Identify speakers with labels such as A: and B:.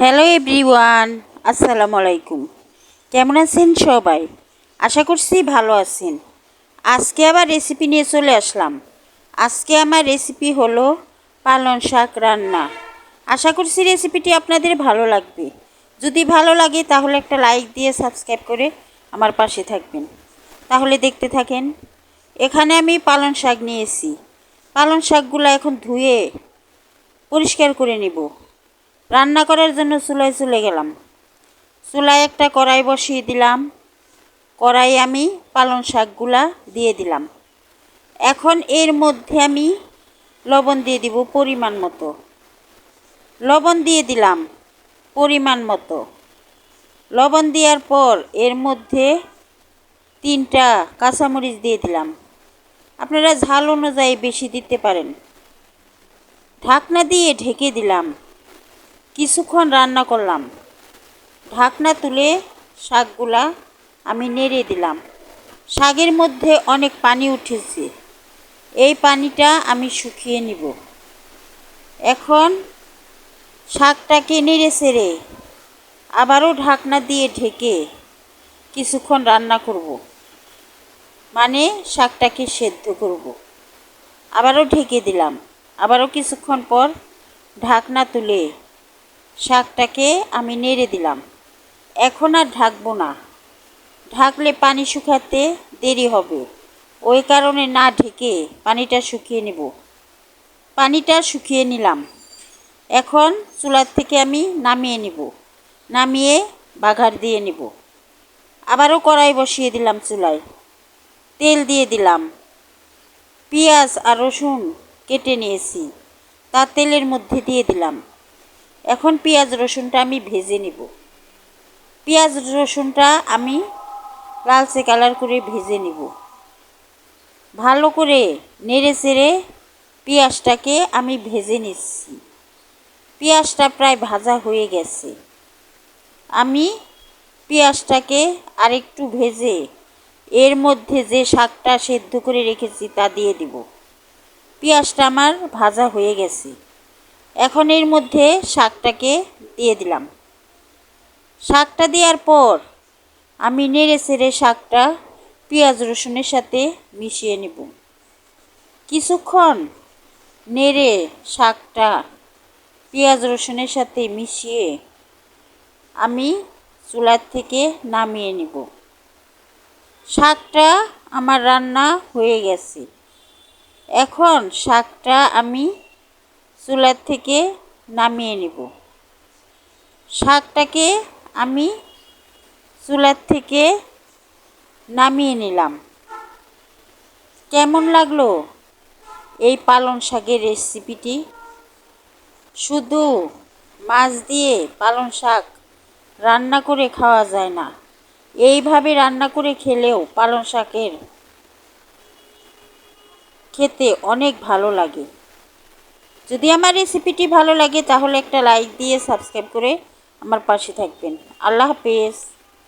A: Hello everyone, আসসালামু আলাইকুম। কেমন আছেন সবাই? আশা করছি ভালো আছেন। আজকে আবার রেসিপি নিয়ে চলে আসলাম। আজকে আমার রেসিপি হলো পালং শাক রান্না। আশা করছি রেসিপিটি আপনাদের ভালো লাগবে। যদি ভালো লাগে তাহলে একটা লাইক দিয়ে সাবস্ক্রাইব করে আমার পাশে থাকবেন। তাহলে দেখতে থাকেন। এখানে আমি পালং শাক নিয়েছি। পালং শাকগুলো এখন ধুয়ে পরিষ্কার করে নিব। রান্না করার জন্য চুলায় চলে গেলাম। চুলায় একটা কড়াই বসিয়ে দিলাম। কড়াই আমি পালং শাকগুলা দিয়ে দিলাম। এখন এর মধ্যে আমি লবণ দিয়ে দিব পরিমাণ মতো। লবণ দিয়ে দিলাম পরিমাণ মতো। লবণ দেওয়ার পর এর মধ্যে 3টা কাঁচামরিচ দিয়ে দিলাম। আপনারা ঝাল অনুযায়ী বেশি দিতে পারেন। ঢাকনা দিয়ে ঢেকে দিলাম। কিছুক্ষণ রান্না করলাম। ঢাকনা তুলে শাকগুলা আমি নেড়ে দিলাম। শাকের মধ্যে অনেক পানি উঠেছে। এই পানিটা আমি শুকিয়ে নিব। এখন শাকটাকে নেড়ে চেড়ে আবারও ঢাকনা দিয়ে ঢেকে কিছুক্ষণ রান্না করব, মানে শাকটাকে সেদ্ধ করব। আবারও ঢেকে দিলাম। আবারও কিছুক্ষণ পর ঢাকনা তুলে শাকটাকে আমি নেড়ে দিলাম। এখন আর ঢাকবো না, ঢাকলে পানি শুকাতে দেরি হবে। ওই কারণে না ঢেকে পানিটা শুকিয়ে নেব। পানিটা শুকিয়ে নিলাম। এখন চুলার থেকে আমি নামিয়ে নিব। নামিয়ে বাঘার দিয়ে নিব। আবারও কড়াই বসিয়ে দিলাম চুলায়। তেল দিয়ে দিলাম। পেঁয়াজ আর রসুন কেটে নিয়েছি, তা তেলের মধ্যে দিয়ে দিলাম। এখন পেঁয়াজ রসুনটা আমি ভেজে নিব। পেঁয়াজ রসুনটা আমি লালচে কালার করে ভেজে নিব। ভালো করে নেড়ে চেড়ে পেঁয়াজটাকে আমি ভেজে নিচ্ছি। পেঁয়াজটা প্রায় ভাজা হয়ে গেছে। আমি পেঁয়াজটাকে আরেকটু ভেজে এর মধ্যে যে শাকটা সেদ্ধ করে রেখেছি তা দিয়ে দিব। পেঁয়াজটা আমার ভাজা হয়ে গেছে। এখন এর মধ্যে শাকটাকে দিয়ে দিলাম। শাকটা দেওয়ার পর আমি নেড়ে চেড়ে শাকটা পেঁয়াজ রসুনের সাথে মিশিয়ে নেব। কিছুক্ষণ নেড়ে শাকটা পেঁয়াজ রসুনের সাথে মিশিয়ে আমি চুলার থেকে নামিয়ে নেব। শাকটা আমার রান্না হয়ে গেছে। এখন শাকটা আমি চুলার থেকে নামিয়ে নেব। শাকটাকে আমি চুলার থেকে নামিয়ে নিলাম। কেমন লাগলো এই পালং শাকের রেসিপিটি? শুধু মাছ দিয়ে পালং শাক রান্না করে খাওয়া যায় না, এইভাবে রান্না করে খেলেও পালং শাকের খেতে অনেক ভালো লাগে। যদি আমার রেসিপিটি ভালো লাগে তাহলে একটা লাইক দিয়ে সাবস্ক্রাইব করে আমার পাশে থাকবেন। আল্লাহ হাফেজ।